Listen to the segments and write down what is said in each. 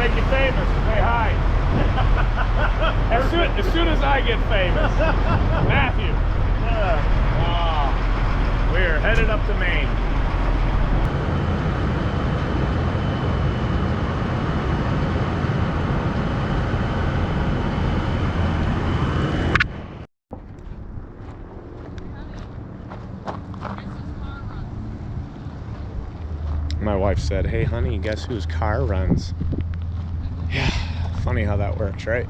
make you famous. Say hi. as soon as I get famous. Matthew. We're headed up to Maine. My wife said, "Hey honey, guess whose car runs?" Yeah, funny how that works, right?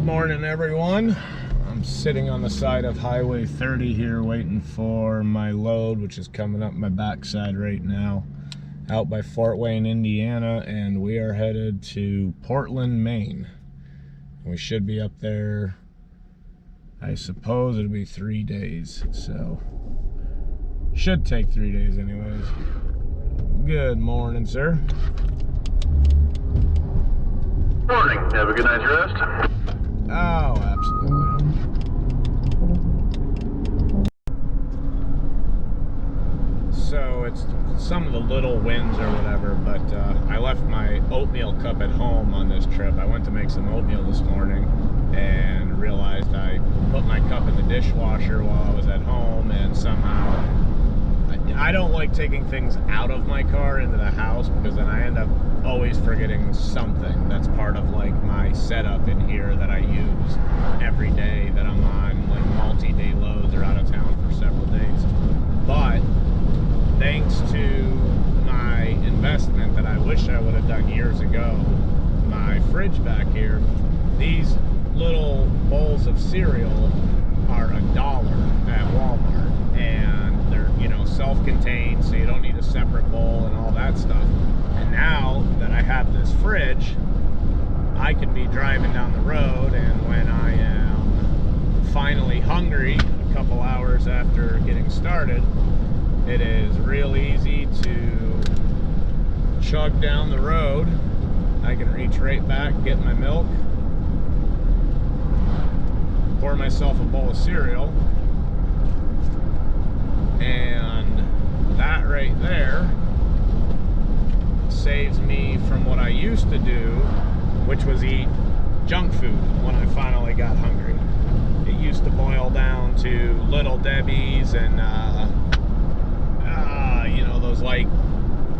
Morning everyone. I'm sitting on the side of Highway 30 here waiting for my load, which is coming up my backside right now, out by Fort Wayne, Indiana, and we are headed to Portland, Maine. We should be up there, I suppose it'll be 3 days, so should take 3 days anyways. Good morning, sir. Morning. Have a good night's rest. Oh, absolutely. So it's some of the little wins or whatever, but I left my oatmeal cup at home on this trip. I went to make some oatmeal this morning and realized I put my cup in the dishwasher while I was at home, and somehow I don't like taking things out of my car into the house because then I end up always forgetting something that's part of like my setup in here that I use every day that I'm on like multi-day loads or out of town for several days. But thanks to my investment that I wish I would have done years ago, my fridge back here, these little bowls of cereal are $1 at Walmart, and they're, you know, self-contained, so you don't need a separate bowl and all that stuff. And now that I have this fridge, I can be driving down the road, and when I am finally hungry a couple hours after getting started, it is real easy to chug down the road. I can reach right back, get my milk, pour myself a bowl of cereal, and that right there saves me from what I used to do, which was eat junk food when I finally got hungry. It used to boil down to Little Debbie's and you know, those, like,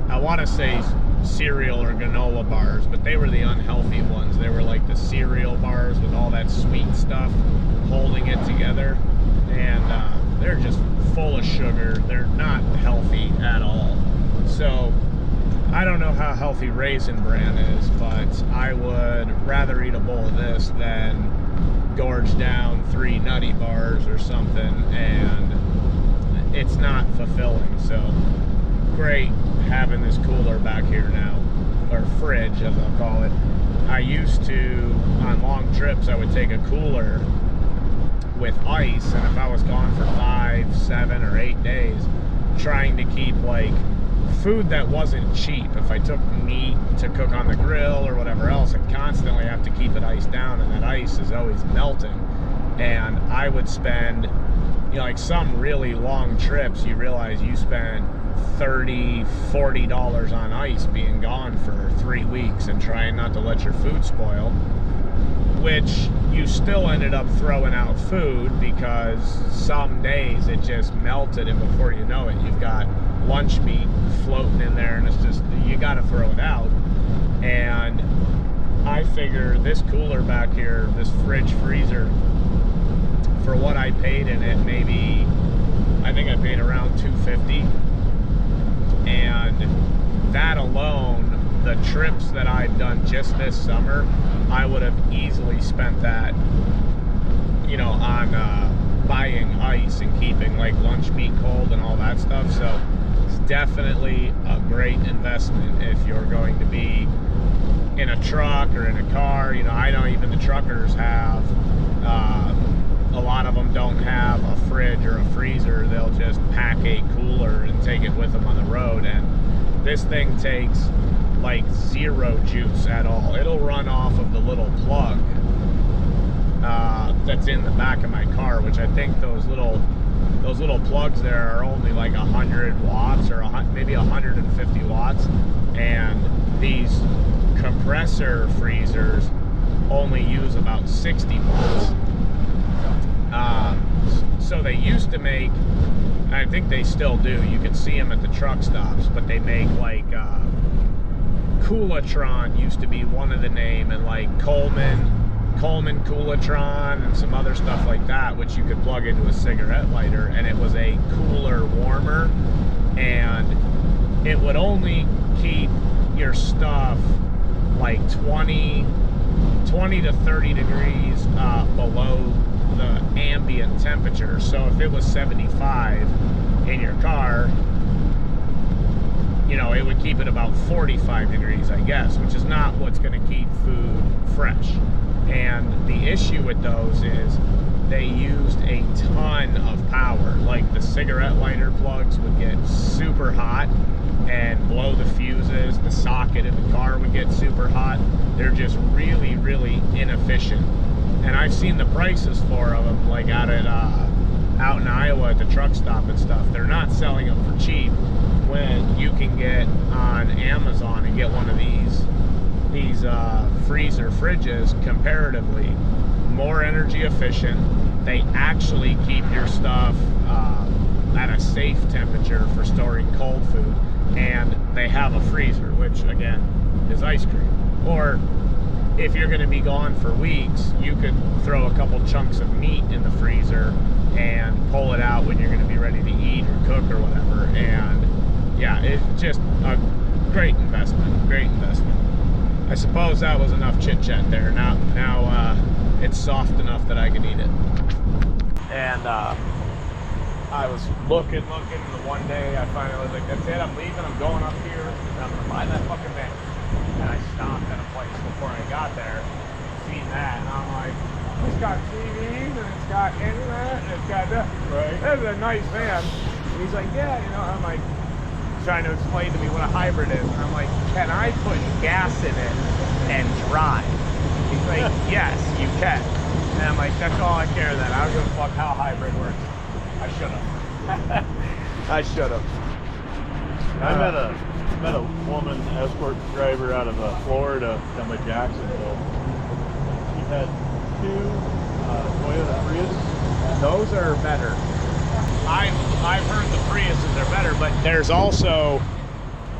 I want to say cereal or granola bars, but they were the unhealthy ones. They were like the cereal bars with all that sweet stuff holding it together, and they're just full of sugar. They're not healthy at all. So I don't know how healthy Raisin Bran is, but I would rather eat a bowl of this than gorge down 3 nutty bars or something, and it's not fulfilling. So great having this cooler back here now, or fridge as I'll call it. I used to, on long trips, I would take a cooler with ice, and if I was gone for 5, 7, or 8 days, trying to keep like food that wasn't cheap. If I took meat to cook on the grill or whatever else, I constantly have to keep it iced down, and that ice is always melting. And I would spend, you know, like some really long trips, you realize you spend $30, $40 on ice being gone for 3 weeks and trying not to let your food spoil, which you still ended up throwing out food because some days it just melted, and before you know it, you've got lunch meat floating in there, and it's just, you got to throw it out. And I figure this cooler back here, this fridge freezer, for what I paid in it, maybe, I think I paid around $250. And that alone, the trips that I've done just this summer, I would have easily spent that, you know, on buying ice and keeping like lunch meat cold and all that stuff. So it's definitely a great investment if you're going to be in a truck or in a car. You know, I know even the truckers have, a lot of them don't have a fridge or a freezer. They'll just pack a cooler and take it with them on the road. And this thing takes like zero juice at all. It'll run off of the little plug that's in the back of my car, which I think those little plugs there are only like 100 watts or maybe 150 watts. And these compressor freezers only use about 60 watts. So they used to make, I think they still do, you can see them at the truck stops, but they make like Coolatron used to be one of the name, and like Coleman Coolatron and some other stuff like that, which you could plug into a cigarette lighter, and it was a cooler warmer, and it would only keep your stuff like 20 to 30 degrees below the ambient temperature. So if it was 75 in your car, you know, it would keep it about 45 degrees, I guess, which is not what's going to keep food fresh. And the issue with those is they used a ton of power. Like the cigarette lighter plugs would get super hot and blow the fuses. The socket in the car would get super hot. They're just really, really inefficient. And I've seen the prices for them, like out in Iowa at the truck stop and stuff. They're not selling them for cheap, when you can get on Amazon and get one of these freezer fridges comparatively more energy efficient. They actually keep your stuff at a safe temperature for storing cold food, and they have a freezer, which again is ice cream. Or if you're going to be gone for weeks, you could throw a couple chunks of meat in the freezer and pull it out when you're going to be ready to eat or cook or whatever. And yeah, it's just a great investment. Great investment. I suppose that was enough chit chat there. Now it's soft enough that I can eat it. And I was looking, and the one day I finally was like, that's it, I'm leaving, I'm going up here, and I'm gonna buy that fucking van. And I stopped at a place before I got there, seen that, and I'm like, it's got TVs, and it's got internet, and it's got this. Right. That's a nice van. And he's like, yeah, you know, I'm like, trying to explain to me what a hybrid is. And I'm like, can I put gas in it and drive? He's like, yes, you can. And I'm like, that's all I care then. I don't give a fuck how hybrid works. I should have. I should have. I met a woman escort driver out of Florida, down by Jacksonville. She had two Toyota Prius. Those are better. I've heard the Priuses are better, but there's also,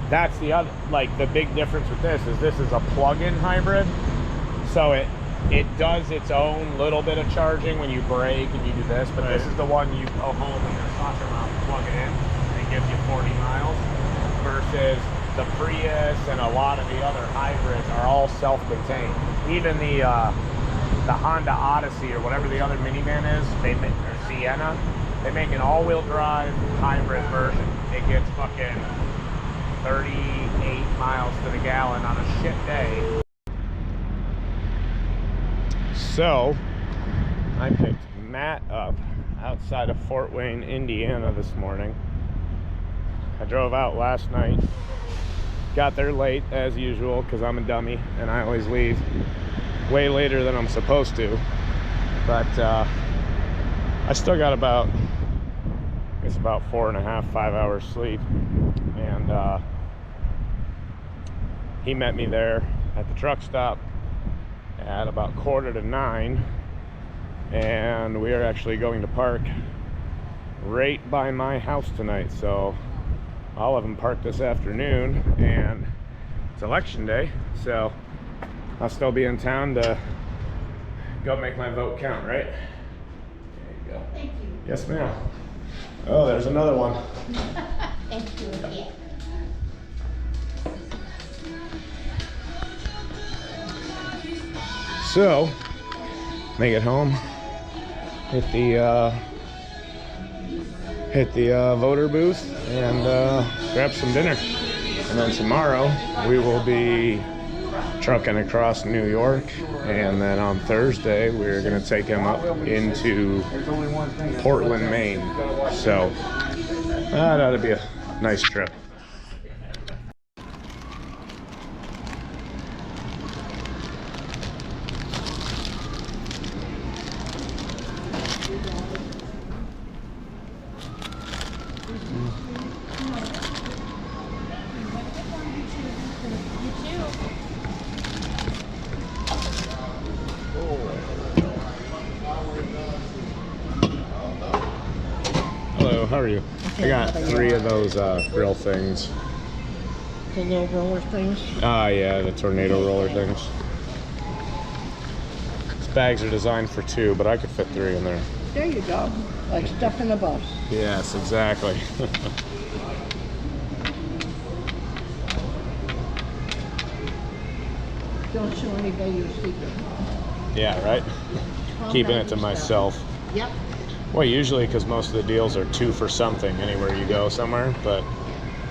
that's the other, like the big difference with this is a plug-in hybrid. So it does its own little bit of charging when you brake and you do this, but this is the one you go home and your soccer mount, plug it in, and it gives you 40 miles, versus the Prius and a lot of the other hybrids are all self-contained. Even the Honda Odyssey or whatever the other minivan is, or Sienna, they make an all-wheel drive hybrid version. It gets fucking 38 miles to the gallon on a shit day. So, I picked Matt up outside of Fort Wayne, Indiana this morning. I drove out last night. Got there late, as usual, because I'm a dummy, and I always leave way later than I'm supposed to. But, I still got about 4.5, 5 hours sleep, and he met me there at the truck stop at about 8:45, and we are actually going to park right by my house tonight, so I'll have them parked this afternoon, and it's election day, so I'll still be in town to go make my vote count, right? There you go. Thank you. Yes, ma'am. Oh, there's another one. Thank you again. So, make it home, hit the voter booth, and grab some dinner. And then tomorrow we will be trucking across New York, and then on Thursday we're gonna take him up into Portland, Maine. So that ought to be a nice trip. Hello, how are you? I got 3 of those grill things. The little roller things. Yeah, the tornado roller things. These bags are designed for 2, but I could fit 3 in there. There you go. Like stuff in a bus. Yes, exactly. Don't show anybody your secret. Yeah, right? Keeping it to myself. Yep. Well, usually because most of the deals are 2 for something anywhere you go somewhere, but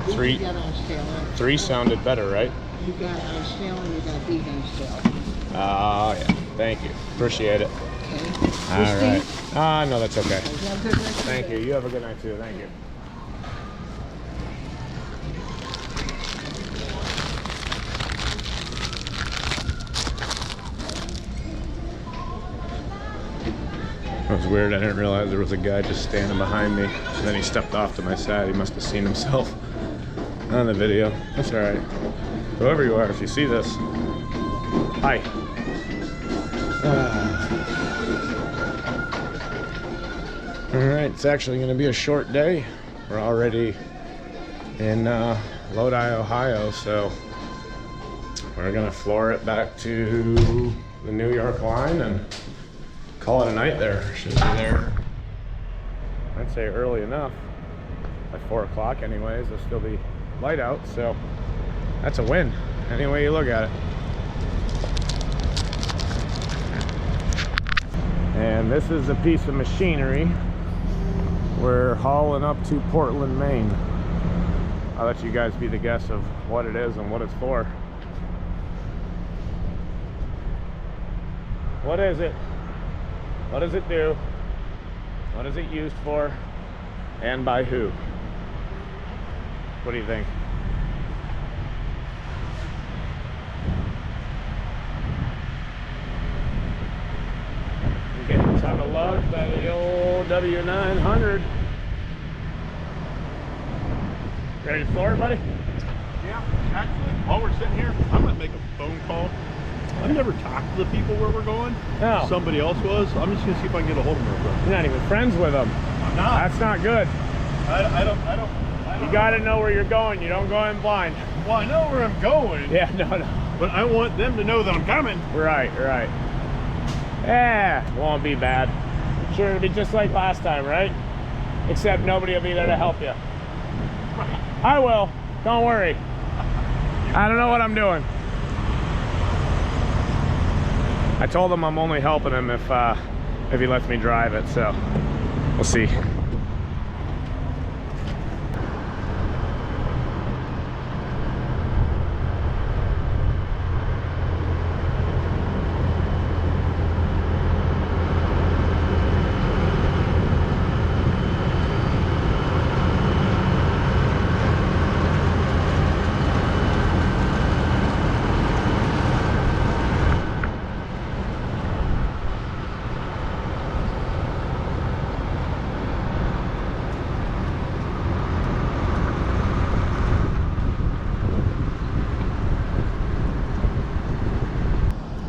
You 3 got on sale. 3 sounded better, right? You got on sale and you got these on sale. Oh, yeah. Thank you. Appreciate it. Okay. All right. No, that's okay. You have a good night. Thank you. You have a good night, too. Thank you. It was weird. I didn't realize there was a guy just standing behind me. And then he stepped off to my side. He must have seen himself on the video. That's all right. Whoever you are, if you see this, hi. All right, it's actually going to be a short day. We're already in Lodi, Ohio, so we're going to floor it back to the New York line and call it a night there. Should be there, I'd say early enough, by 4 o'clock anyways. There'll still be light out, so that's a win, any way you look at it. And this is a piece of machinery we're hauling up to Portland, Maine. I'll let you guys be the guess of what it is and what it's for. What is it? What does it do? What is it used for? And by who? What do you think? I'm getting a ton of love by the old W900. Ready to floor it, buddy? Yeah, actually, while we're sitting here, I'm gonna make a phone call. I've never talked to the people where we're going. No. Somebody else was. I'm just gonna see if I can get a hold of them real quick. You're not even friends with them. I'm not. That's not good. I don't. You gotta know where you're going. You don't go in blind. Well, I know where I'm going. Yeah, no. But I want them to know that I'm coming. Right. Yeah, won't be bad. Sure, it'll be just like last time, right? Except nobody will be there to help you. I will. Don't worry. I don't know what I'm doing. I told him I'm only helping him if he lets me drive it, so we'll see.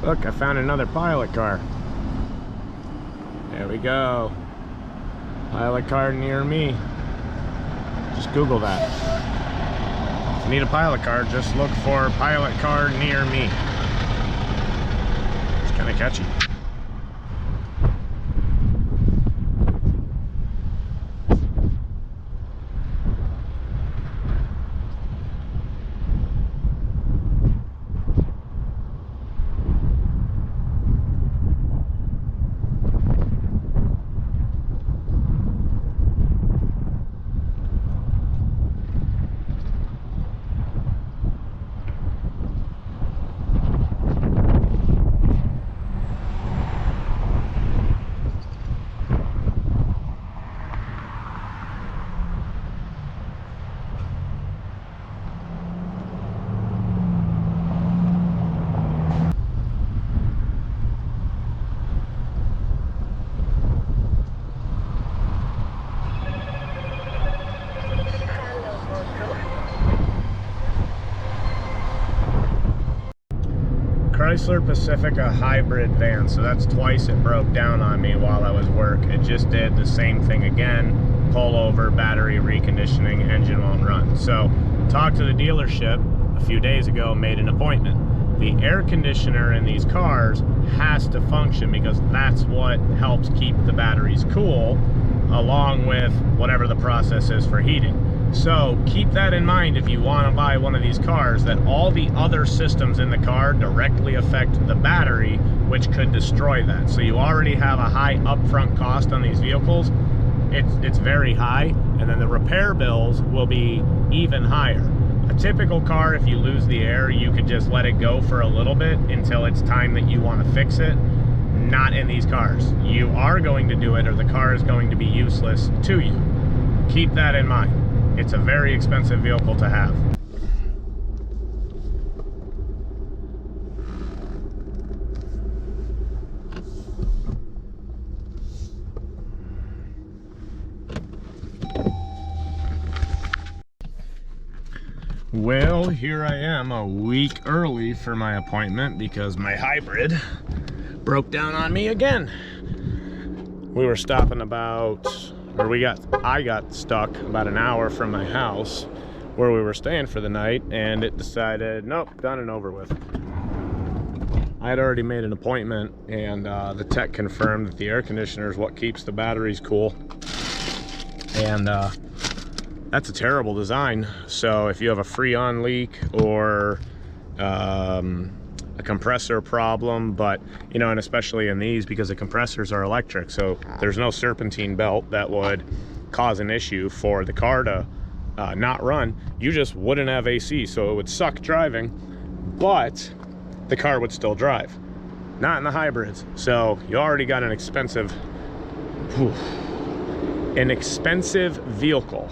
Look, I found another pilot car. There we go. Pilot car near me. Just Google that. need a pilot car, just look for pilot car near me. It's kind of catchy. Chrysler Pacifica hybrid van, so that's twice it broke down on me while I was work. It just did the same thing again, pull over, battery reconditioning, engine won't run. So talked to the dealership a few days ago, made an appointment. The air conditioner in these cars has to function because that's what helps keep the batteries cool, along with whatever the process is for heating. So keep that in mind if you want to buy one of these cars, that all the other systems in the car directly affect the battery, which could destroy that. So you already have a high upfront cost on these vehicles. It's very high, and then the repair bills will be even higher. A typical car, if you lose the air, you could just let it go for a little bit until it's time that you want to fix it. Not in these cars. You are going to do it, or the car is going to be useless to you. Keep that in mind. It's a very expensive vehicle to have. Well, here I am a week early for my appointment because my hybrid broke down on me again. We were stopping about, I got stuck about an hour from my house where we were staying for the night, and it decided, nope, done and over with. I had already made an appointment, and the tech confirmed that the air conditioner is what keeps the batteries cool. And that's a terrible design. So if you have a freon leak or a compressor problem, but you know, and especially in these, because the compressors are electric, so there's no serpentine belt that would cause an issue for the car to not run. You just wouldn't have AC, so it would suck driving, but the car would still drive. Not in the hybrids. So you already got an expensive vehicle.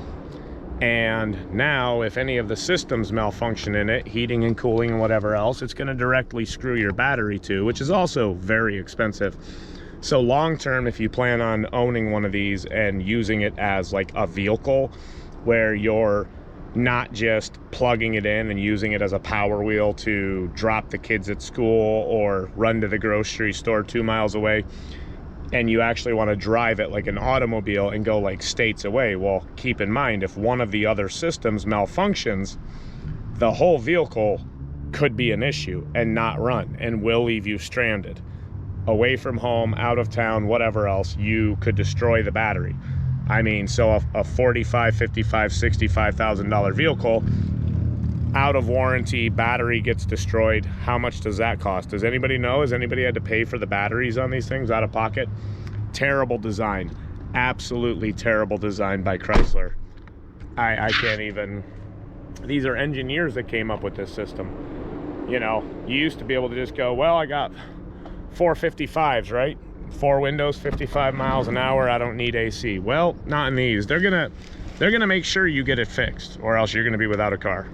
And now if any of the systems malfunction in it, heating and cooling and whatever else, it's going to directly screw your battery too, which is also very expensive. So long term, if you plan on owning one of these and using it as like a vehicle where you're not just plugging it in and using it as a power wheel to drop the kids at school or run to the grocery store 2 miles away, and you actually want to drive it like an automobile and go like states away, well, keep in mind, if one of the other systems malfunctions, the whole vehicle could be an issue and not run and will leave you stranded. Away from home, out of town, whatever else, you could destroy the battery. I mean, so a $45,000, $55,000, $65,000 vehicle, out of warranty, battery gets destroyed. How much does that cost? Does anybody know? Has anybody had to pay for the batteries on these things out of pocket? Terrible design. Absolutely terrible design by Chrysler. I can't even... These are engineers that came up with this system. You know, you used to be able to just go, well, I got 4 55s, right? 4 windows, 55 miles an hour. I don't need AC. Well, not in these. They're gonna make sure you get it fixed, or else you're gonna be without a car.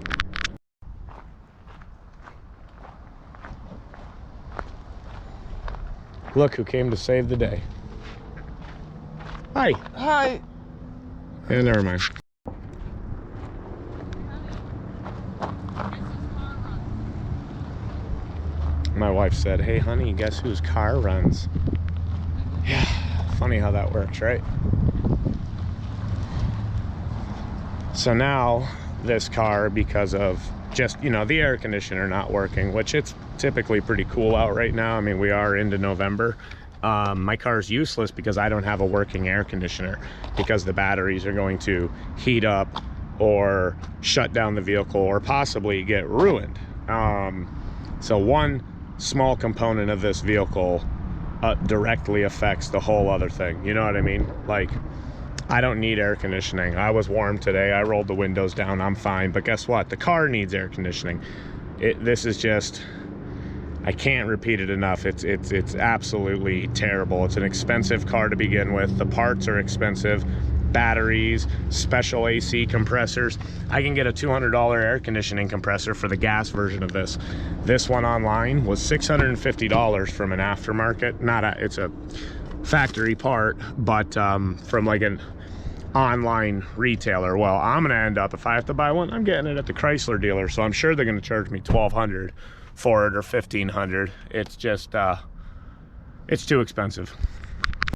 Look who came to save the day. Hi. Hi. Yeah, never mind. My wife said, hey honey, guess whose car runs? Yeah, funny how that works, right? So now this car because of just, you know, the air conditioner not working, which it's typically pretty cool out right now. I mean, we are into November. My car is useless because I don't have a working air conditioner, because the batteries are going to heat up or shut down the vehicle or possibly get ruined. So one small component of this vehicle directly affects the whole other thing. You know what I mean? Like, I don't need air conditioning. I was warm today. I rolled the windows down. I'm fine. But guess what? The car needs air conditioning. This is just, I can't repeat it enough. It's absolutely terrible. It's an expensive car to begin with. The parts are expensive. Batteries, special AC compressors. I can get a $200 air conditioning compressor for the gas version of this. This one online was $650 from an aftermarket. It's a factory part, but from like an online retailer. Well, I'm gonna end up, if I have to buy one, I'm getting it at the Chrysler dealer, so I'm sure they're gonna charge me $1,200 for it, or $1,500. It's just it's too expensive.